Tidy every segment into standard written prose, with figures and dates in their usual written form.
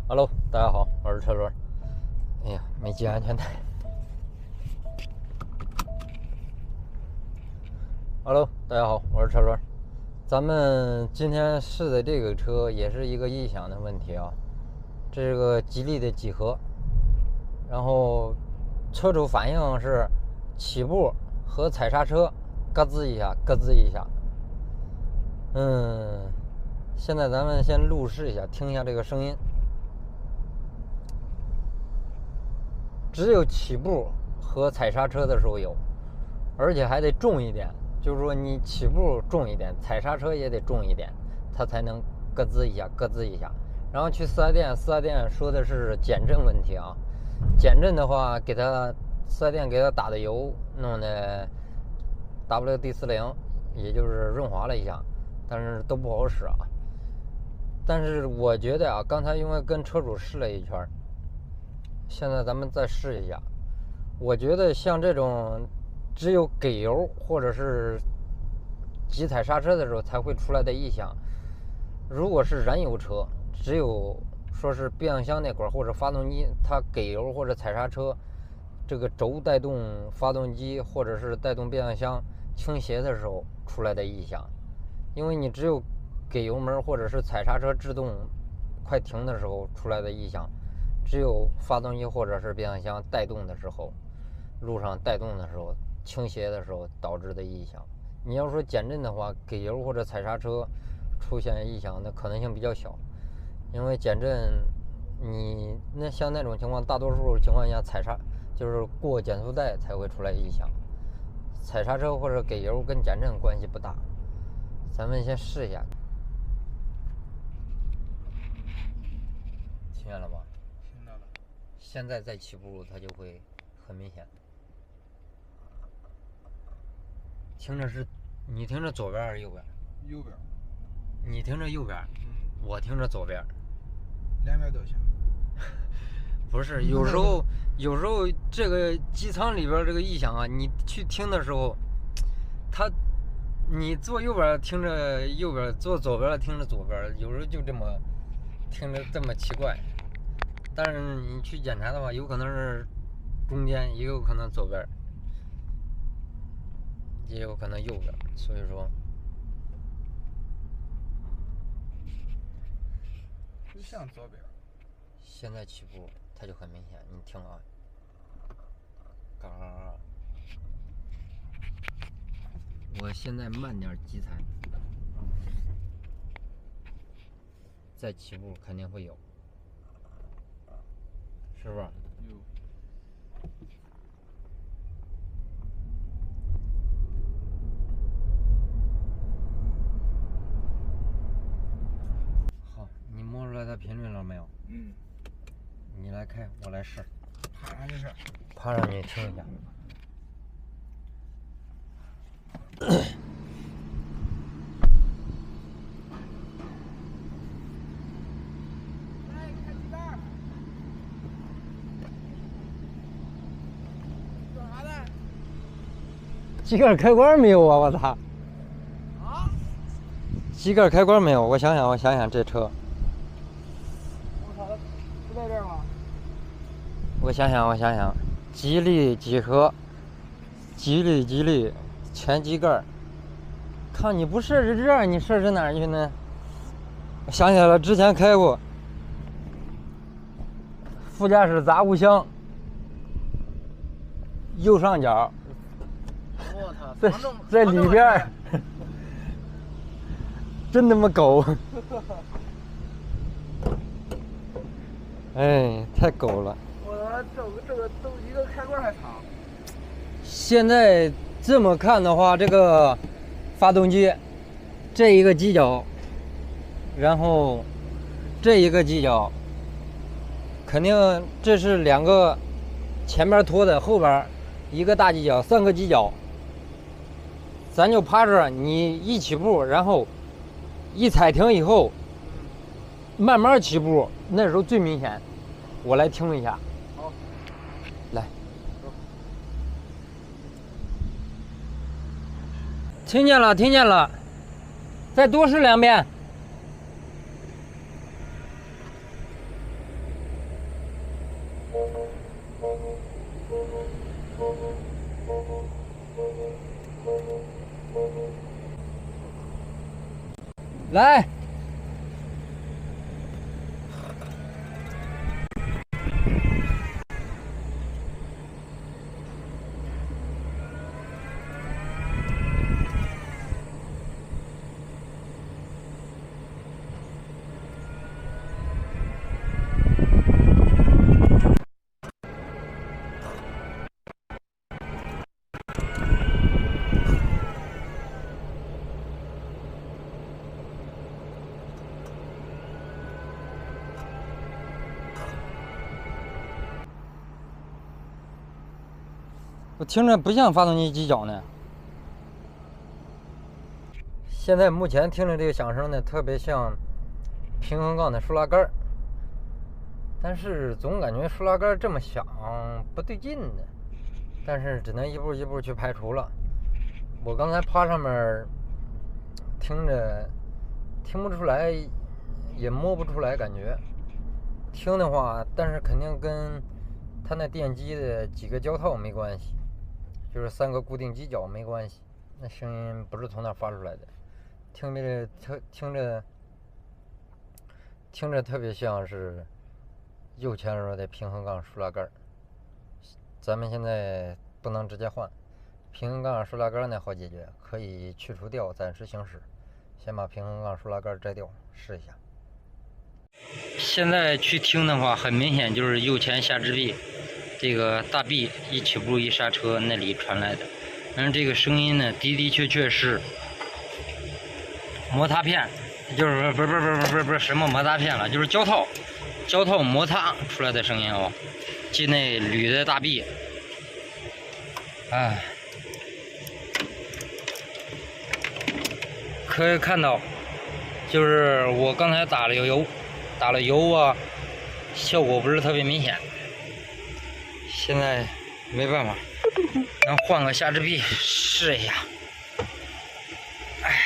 Hello，大家好，我是车轮。哎呀，没系安全带。Hello，大家好，我是车轮。咱们今天试的这个车也是一个异响的问题啊，这是个吉利的几何，然后车主反映是起步和踩刹车咯吱一下，咯吱一下。现在咱们先录试一下，听一下这个声音。只有起步和踩刹车的时候有，而且还得重一点，就是说你起步重一点，踩刹车也得重一点，它才能咯吱一下，咯吱一下。然后去四 S 店，四 S 店说的是减震问题啊，减震的话，四 S 店给他打的油弄的 WD-40，也就是润滑了一下，但是都不好使啊。但是我觉得啊，刚才因为跟车主试了一圈，现在咱们再试一下。我觉得像这种只有给油或者是急踩刹车的时候才会出来的异响，如果是燃油车，只有说是变速箱那块或者发动机它给油或者踩刹车，这个轴带动发动机或者是带动变速箱倾斜的时候出来的异响。因为你只有给油门或者是踩刹车制动快停的时候出来的异响，只有发动机或者是变速箱带动的时候，路上带动的时候倾斜的时候导致的异响。你要说减震的话，给油或者踩刹车出现异响的可能性比较小，因为减震你像那种情况，大多数情况下就是过减速带才会出来异响，踩刹车或者给油跟减震关系不大。咱们先试一下，听见了吗？听到了。现在再起步它就会很明显。你听着左边还是右边？右边。你听着右边，我听着左边。两边都行。不是，有时候这个机舱里边这个异响啊，你去听的时候，你坐右边听着右边，坐左边听着左边，有时候就这么听着这么奇怪。但是你去检查的话，有可能是中间，也有可能左边，也有可能右边，所以说就像左边。现在起步它就很明显，你听啊，嘎嘎嘎。我现在慢点急踩，再起步肯定会有，是不是？有。好，你摸出来它频率了没有？你来开，我来试。趴上就是。趴上去听一下。机盖开关没有啊！我操！啊？机盖开关没有？我想想这车。我操，不在这儿吗？我想想，吉利几何，吉利前机盖。看你不设置这儿，你设置哪儿去呢？我想起来了，之前开过。副驾驶杂物箱，右上角。我操，在里边。真他妈狗！哎，太狗了！我操，这个都一个开关还长。现在这么看的话，这个发动机这一个机脚，然后这一个机脚，肯定这是两个前面拖的，后边一个大机脚，3个机脚。咱就趴着，你一起步，然后一踩停以后，慢慢起步，那时候最明显。我来听一下。好，来，听见了，再多试2遍。来。我听着不像发动机机脚呢。现在目前听着这个响声呢，特别像平衡杠的输拉杆，但是总感觉输拉杆这么响不对劲呢。但是只能一步一步去排除了。我刚才趴上面听着，听不出来，也摸不出来感觉。听的话，但是肯定跟它那电机的几个胶套没关系，就是3个固定机脚没关系。那声音不是从那发出来的，听着特别像是右前轮的平衡杠输拉杆。咱们现在不能直接换，平衡杠输拉杆呢好解决，可以去除掉暂时行驶。先把平衡杠输拉杆摘掉，试一下。现在去听的话，很明显就是右前下支臂这个大臂一起步一刹车那里传来的。但是这个声音呢，的确是摩擦片，就是不是什么摩擦片了，就是胶套摩擦出来的声音哦。进那铝的大臂，哎，可以看到，就是我刚才打了油啊，效果不是特别明显。现在没办法，咱换个下支臂试一下。哎呀，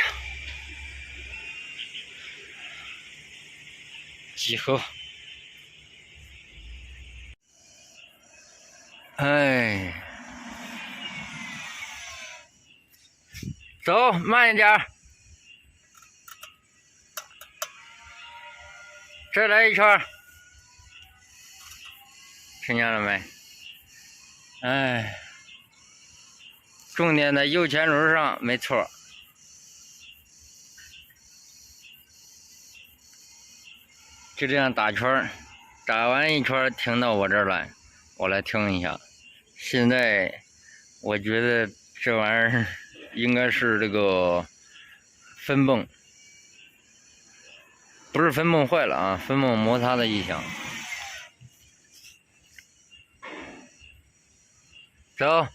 几何。哎，走，慢一点。再来一圈，听见了没？哎，重点在右前轮上，没错。就这样打圈，打完一圈停到我这儿来，我来听一下。现在我觉得这玩意儿应该是这个分泵，不是分泵坏了啊，分泵摩擦的异响。走，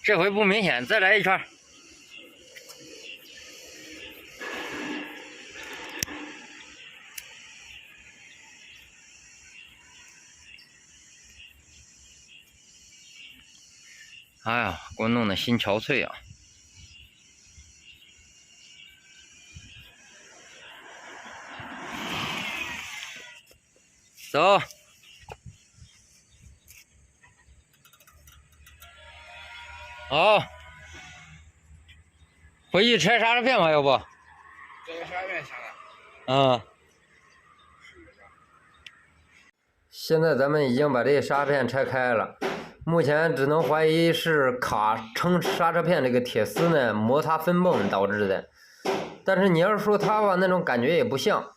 这回不明显，再来一圈。哎呀，给我弄得心憔悴啊！走，好，回去拆刹车片吧，要不？这个刹车片下来。嗯。现在咱们已经把这个刹车片拆开了，目前只能怀疑是卡撑刹车片这个铁丝呢摩擦分泵导致的。但是你要是说它吧，那种感觉也不像。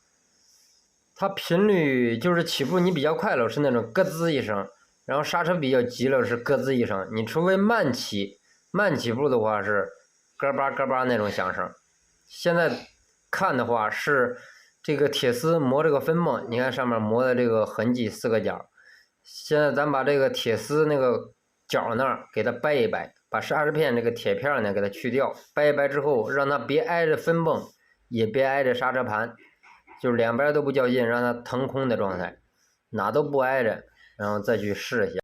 它频率就是起步你比较快了是那种咯吱一声，然后刹车比较急了是咯吱一声。你除非慢起步的话是咯巴咯巴那种响声。现在看的话是这个铁丝磨这个分泵，你看上面磨的这个痕迹4个角。现在咱把这个铁丝那个角那儿给它掰一掰，把刹车片这个铁片呢给它去掉，掰一掰之后让它别挨着分泵，也别挨着刹车盘，就是两边都不较劲，让它腾空的状态，哪都不挨着，然后再去试一下。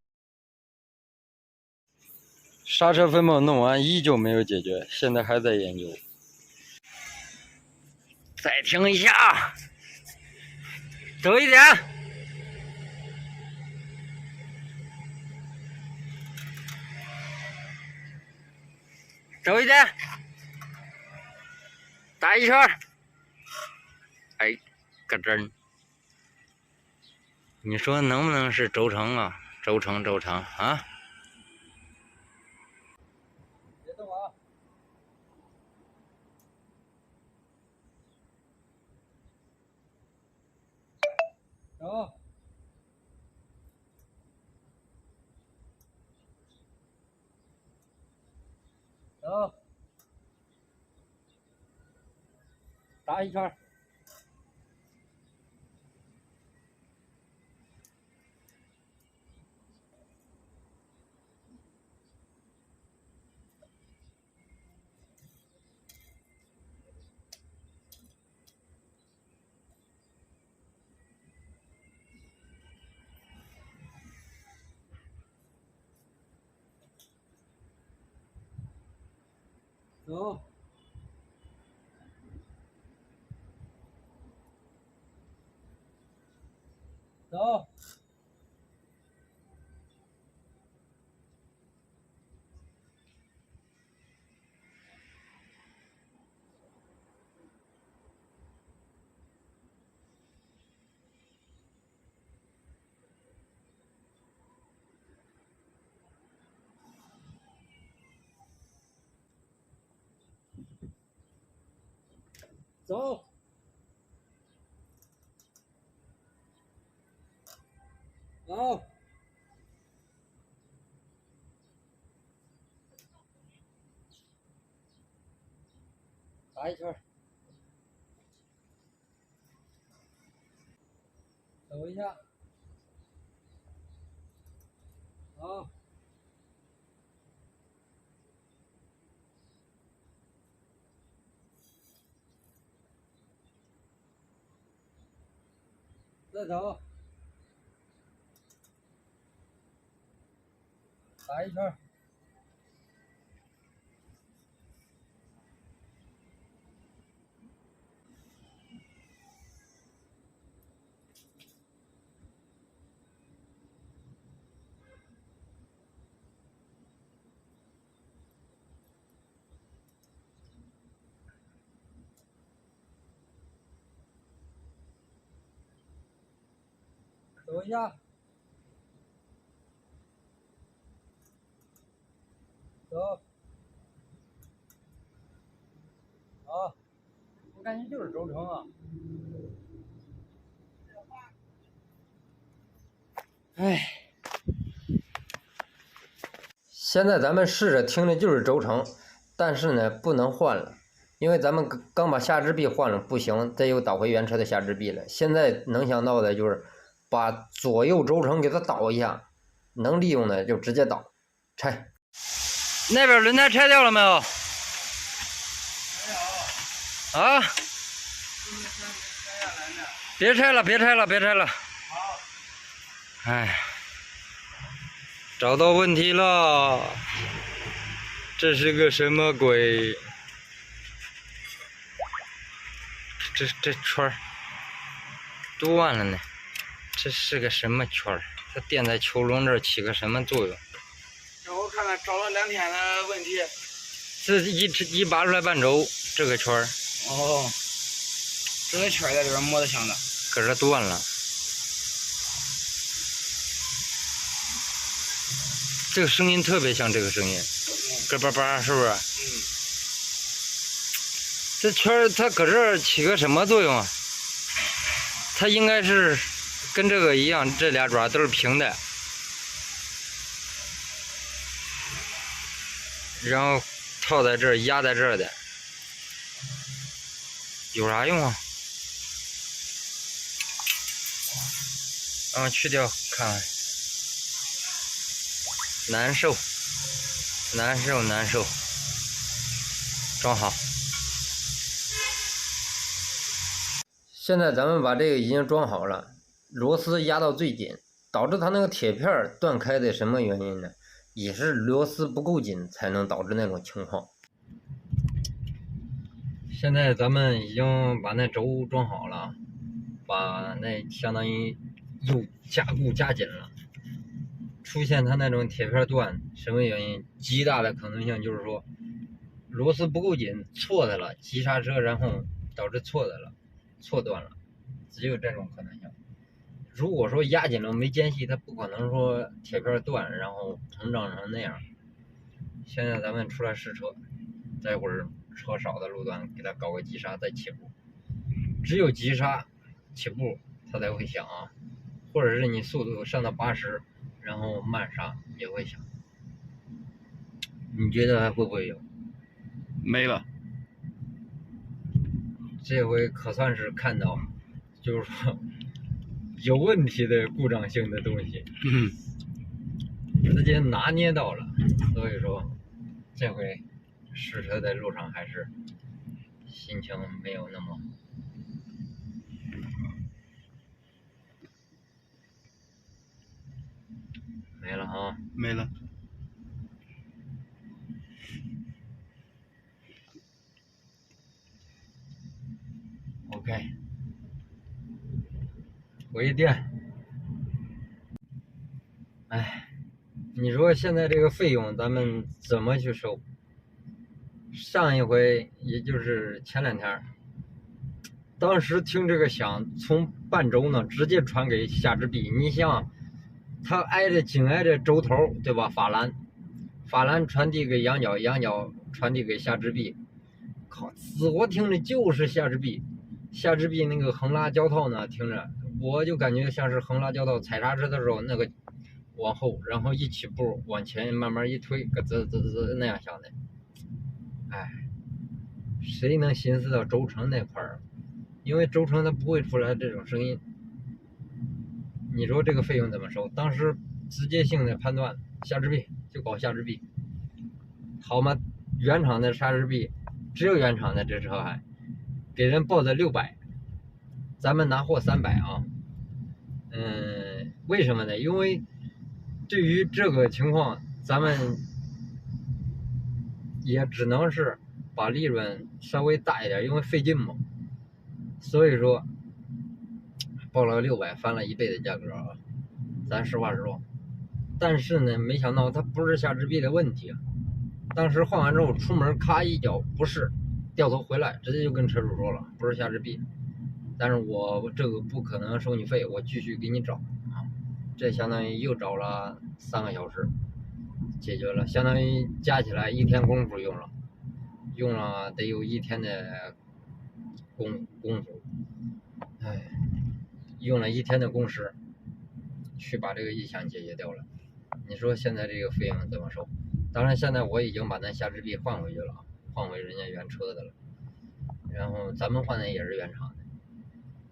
刹车分泵弄完依旧没有解决，现在还在研究。再停一下，走一点，走一点，打一圈，哎，咯噔，你说能不能是轴承啊？轴承啊！别动啊！走。走。打一圈。走。走。走。走。打一圈。走一下。好。再走。打一圈。走一下。走。好。我感觉就是轴承啊。哎，现在咱们试着听的就是轴承，但是呢不能换了，因为咱们刚把下支臂换了，不行，再又倒回原车的下支臂了。现在能想到的就是把左右轴承给它倒一下，能利用的就直接倒拆。那边轮胎拆掉了没有？没有。啊？别拆了，别拆了，别拆了。好。哎，找到问题了，这是个什么鬼？这圈儿断了呢，这是个什么圈儿？它垫在球笼这儿起个什么作用？让我看看，找了2天的问题。这一拔出来半轴，这个圈儿。哦，这个圈在这边磨的像的。搁这断了。这个声音特别像这个声音，咯叭叭，是不是？嗯。这圈儿它搁这儿起个什么作用啊？它应该是跟这个一样，这俩爪都是平的，然后套在这儿，压在这儿的，有啥用啊？去掉看看，难受，难受，难受，装好。现在咱们把这个已经装好了，螺丝压到最紧，导致它那个铁片断开的什么原因呢？也是螺丝不够紧才能导致那种情况。现在咱们已经把那轴装好了，把那相当于又加固加紧了。出现它那种铁片断，什么原因？极大的可能性就是说螺丝不够紧，错的了，急刹车，然后导致错的了，错断了，只有这种可能性。如果说压紧了没间隙，它不可能说铁片断，然后膨胀成那样。现在咱们出来试车，待会儿车少的路段给它搞个急刹再起步，只有急刹起步它才会响啊，或者是你速度上到80，然后慢刹也会响。你觉得还会不会有？没了。这回可算是看到，就是说有问题的故障性的东西，直接拿捏到了。所以说，这回试车在路上还是心情没有那么。没了啊！没了。OK， 回电。哎，你说现在这个费用咱们怎么去收？上一回也就是前2天，当时听这个响，从半轴呢直接传给下支臂。你像，它紧挨着轴头，对吧？法兰传递给仰角，仰角传递给下支臂。靠，我听着就是下支臂。下支臂那个横拉胶套呢，听着我就感觉像是横拉胶套踩刹车的时候那个往后，然后一起步往前慢慢一推，咯吱吱吱那样响的。哎，谁能寻思到轴承那块儿？因为轴承它不会出来这种声音。你说这个费用怎么收？当时直接性的判断，下支臂就搞下支臂，好吗？原厂的刹支臂，只有原厂的这车还给人报的600，咱们拿货300啊。为什么呢？因为对于这个情况，咱们也只能是把利润稍微大一点，因为费劲嘛。所以说报了600，翻了1倍的价格啊，咱实话实说。但是呢，没想到它不是下支臂的问题啊。当时换完之后出门，咔一脚不是，掉头回来，直接就跟车主说了，不是下支臂。但是我这个不可能收你费，我继续给你找啊。这相当于又找了3个小时，解决了，相当于加起来1天功夫用了得有1天的功夫，哎，用了1天的工时去把这个异响解决掉了。你说现在这个费用怎么收？当然现在我已经把那下支臂换回去了，换回人家原车的了，然后咱们换的也是原厂的，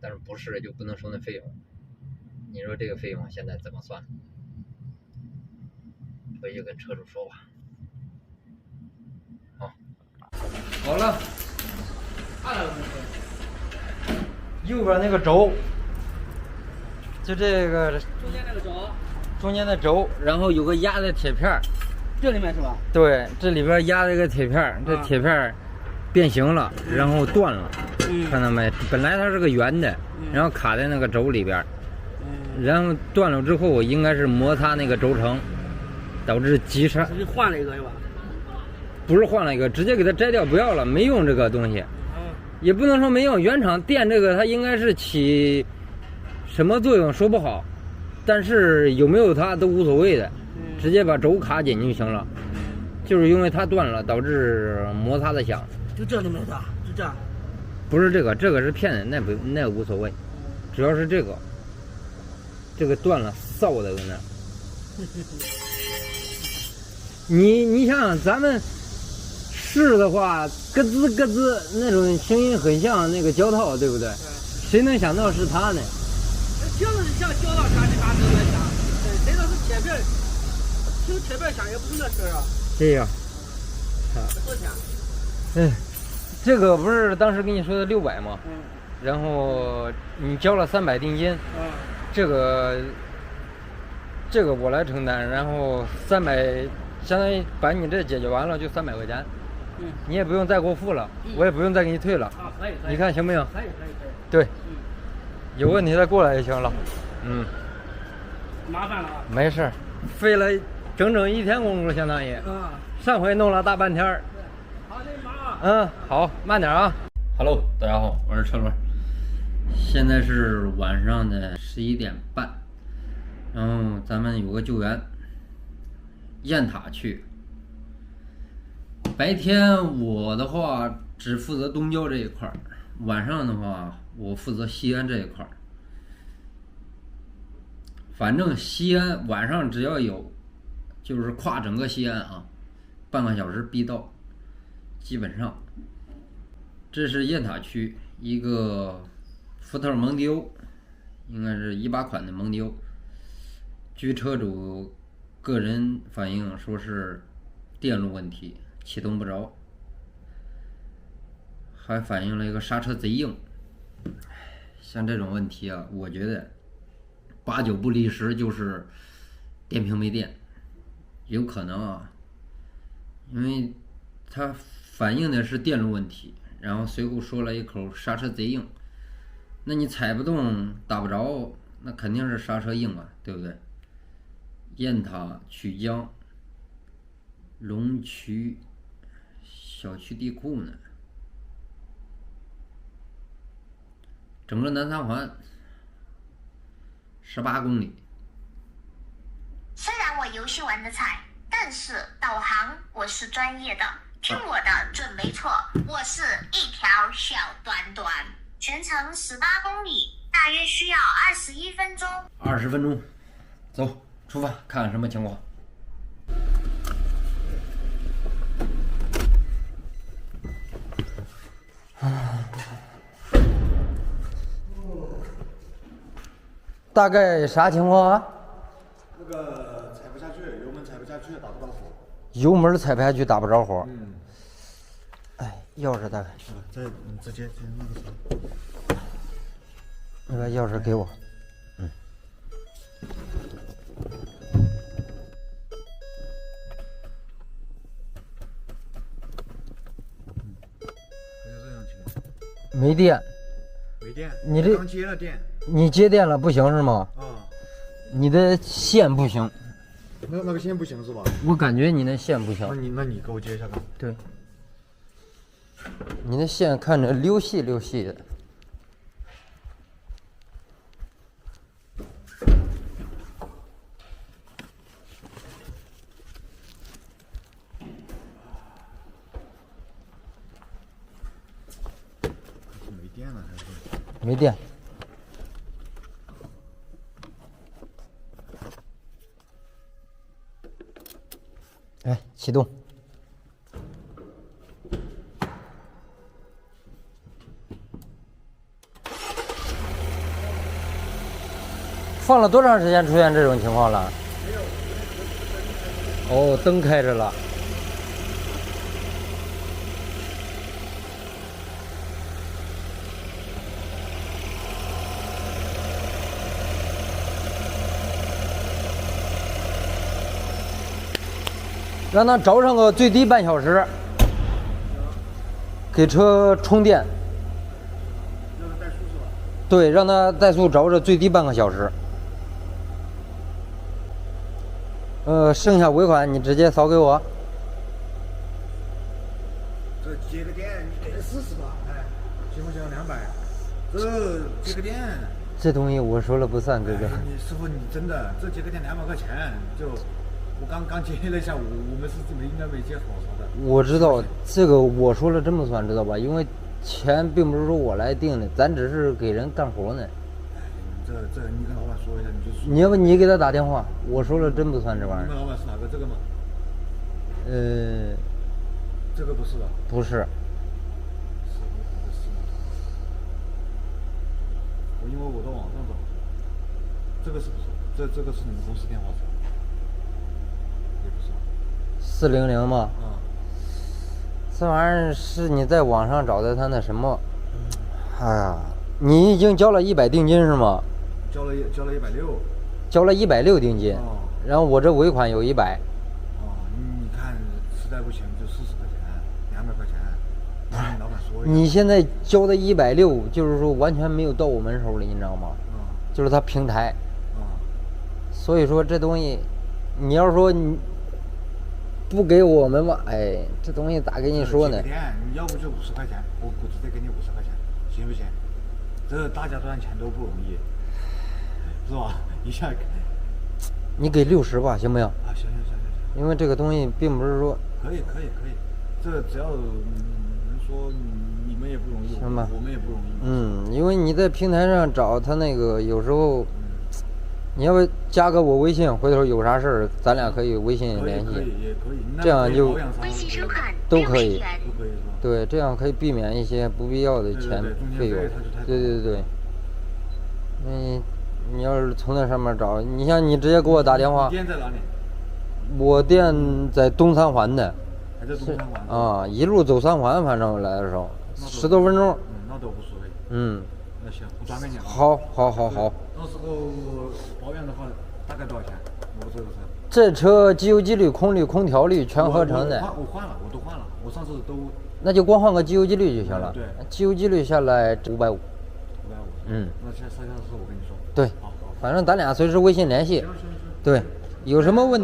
但是不是就不能收那费用。你说这个费用现在怎么算？回去跟车主说吧。好了，右边那个轴，就这个中间那个轴，中间的轴，然后有个压的铁片儿，这里面是吧？对，这里边压了一个铁片儿，这铁片儿变形了，然后断了，看到没？本来它是个圆的，然后卡在那个轴里边，然后断了之后应该是摩擦那个轴承，导致急刹。直接换了一个是吧？不是换了一个，直接给它摘掉不要了，没用这个东西。也不能说没用，原厂电这个它应该是起什么作用说不好，但是有没有它都无所谓的，直接把轴卡紧就行了。就是因为它断了导致摩擦的响。就这里面的，就这样。不是这个是骗人，那无所谓，主要是这个断了，臊的搁那。你想咱们试的话，咯吱咯吱那种声音很像那个胶套，对不对？谁能想到是它呢？听着像胶套啥的啥都在响，谁道是铁片？听铁片响也不是那声啊。这样。多少钱？这个不是当时跟你说的600吗？然后你交了300定金，这个我来承担，然后300相当于把你这解决完了就300块钱，你也不用再给我付了，我也不用再给你退了。啊，可以，你看行不行？可以。对，有问题再过来就行了。麻烦了啊。没事儿，费了整整1天功夫，相当于。上回弄了大半天儿。好的，妈啊。好，慢点啊。Hello， 大家好，我是车轮。现在是晚上的11点半，然后咱们有个救援，雁塔去。白天我的话只负责东郊这一块儿，晚上的话我负责西安这一块儿。反正西安晚上只要有，就是跨整个西安啊，半个小时必到，基本上。这是雁塔区一个福特蒙迪欧，应该是18款的蒙迪欧。据车主个人反映说是电路问题，启动不着，还反映了一个刹车贼硬。像这种问题啊，我觉得8、9不离10就是电瓶没电，有可能啊，因为它反映的是电路问题，然后随后说了一口刹车贼硬，那你踩不动打不着，那肯定是刹车硬啊，对不对？雁塔曲江龙渠小区地库呢，整个南三环18公里。虽然我游戏玩的菜，但是导航我是专业的，听我的准没错。我是一条小短短，全程18公里，大约需要21分钟。20分钟，走，出发，看看什么情况。大概啥情况啊？那个踩不下去，油门踩不下去，打不着火。油门踩不下去，打不着火。哎，钥匙大概。这你直接那个啥。那个钥匙给我。就这样情况。没电。没电。你这刚接了电。你接电了不行是吗？你的线不行。那个线不行是吧？我感觉你那线不行。那你给我接一下吧。对。你那线看着溜细溜细的。没电了还是？没电。哎，启动。放了多长时间出现这种情况了？哦，灯开着了。让它着上个最低半小时，给车充电。让它怠速是吧？对，让它怠速着最低半个小时。剩下尾款你直接扫给我。这接个电，你给他试试吧，哎，行不行？200。这接个电。这东西我说了不算，哥哥。你师傅，你真的这接个电200块钱就。我刚接了一下，我们是应该没接好说的。我知道这个，我说了真不算，知道吧？因为钱并不是说我来定的，咱只是给人干活呢。哎，这你跟老板说一下，你就说。你要不你给他打电话，我说了真不算这玩意儿。你们老板是哪个？这个吗？这个不是吧？不是。因为我到网上找，这个是不是？这个是你们公司电话是吧？400吗？这玩意儿是你在网上找的，他那什么？哎呀，你已经交了100定金是吗？交了160。交了160定金。然后我这尾款有100。你看实在不行就40块钱，200块说一下。你现在交的160，就是说完全没有到我们手里，你知道吗？就是它平台。所以说这东西，你要说你不给我们吧，哎，这东西咋跟你说呢？你要不就50块钱，我直接给你50块钱，行不行？这大家赚钱都不容易，是吧？一下。你给60吧，行不行？啊，行。因为这个东西并不是说。可以，这只要能说你们也不容易，行吧，我们也不容易。因为你在平台上找他那个，有时候，你要不加个我微信，回头有啥事儿，咱俩可以微信联系。也可以。这样就微信收款都可以。都可以是吧？对，这样可以避免一些不必要的钱费用。对。你要是从那上面找，你像你直接给我打电话。店在哪里？我店在东三环的。还在东三环啊，一路走3环，反正来的时候10多分钟。那都无所谓。那行，我转给你了。好。到时候保养的话，大概多少钱？我这个车。这车机油机滤、空滤、空调滤全合成的。我换了，我都换了，我上次都。那就光换个机油机滤就行了。对。机油机滤下来550。550。那现在剩下的事我跟你说。对。好。反正咱俩随时微信联系。行。对，有什么问？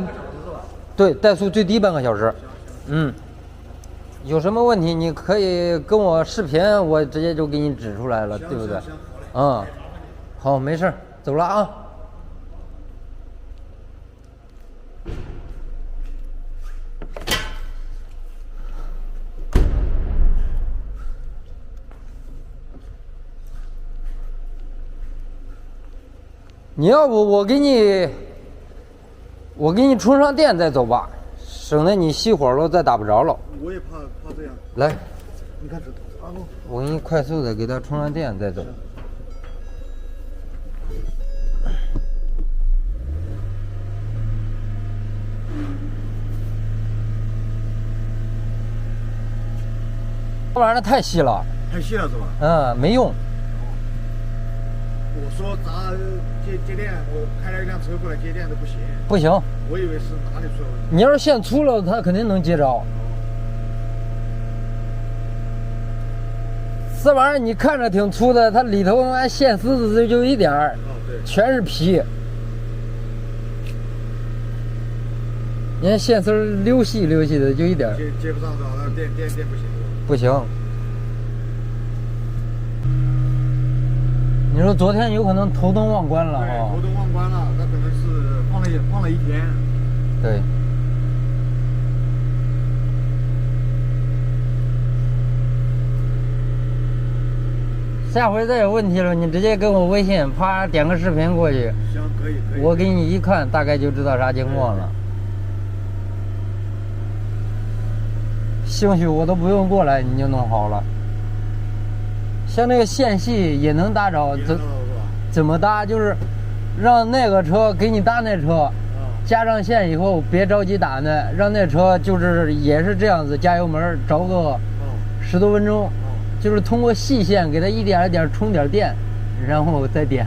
对，怠速最低半个小时。有什么问题你可以跟我视频，我直接就给你指出来了，对不对？好，没事，走了啊。你要不我给你充上电再走吧，省得你熄火了再打不着了。我也怕这样。来，你看这，我给你快速的给它充上电再走。这玩意儿太细了。太细了是吧？没用。我说咱接电，我开了一辆车过来接电都不行。不行。我以为是哪里出了问题。你要是线粗了，它肯定能接着。这玩意儿你看着挺粗的，它里头线丝子就一点儿，全是皮。你看线丝溜细的，就一点。接不上是吧？那电不行。不行。你说昨天有可能头灯忘关了哈？头灯忘关了，那可能是放了一天。对。下回再有问题了，你直接给我微信，啪点个视频过去。行，可以。我给你一看，大概就知道啥情况了。兴许我都不用过来，你就弄好了。像那个线系也能搭着，怎么搭？就是让那个车给你搭那车，加上线以后别着急打呢，让那车就是也是这样子加油门着个10多分钟，就是通过细线给它一点一点充点电，然后再点。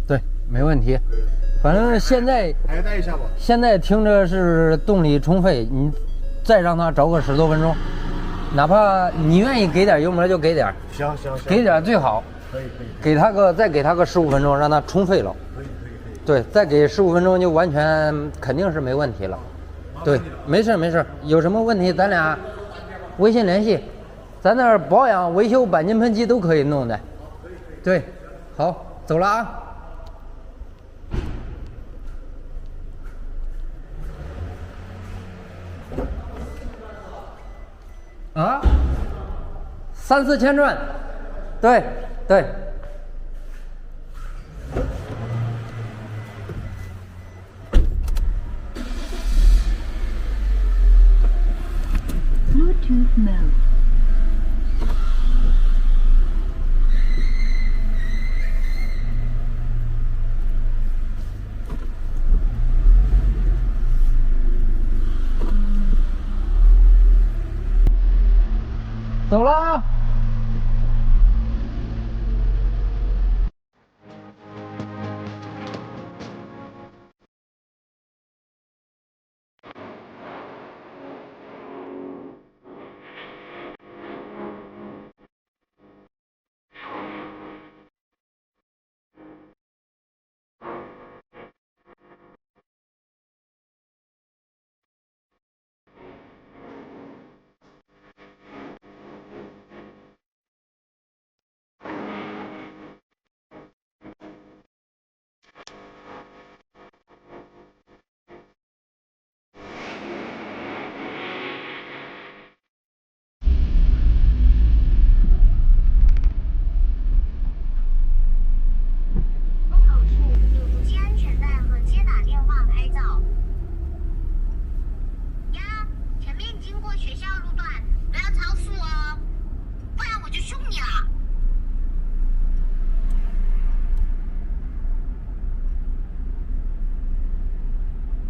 对，没问题。反正现在还要带一下吧。现在听着是动力充沛，你再让它着个10多分钟，哪怕你愿意给点油门就给点。行，给点最好。可以。再给它个15分钟，让它充沛了。可以。对，再给15分钟就完全肯定是没问题了。对，没事，有什么问题咱俩微信联系，咱那儿保养、维修、钣金喷漆都可以弄的。对，好，走了啊。3、4千转，对。Bluetooth mode.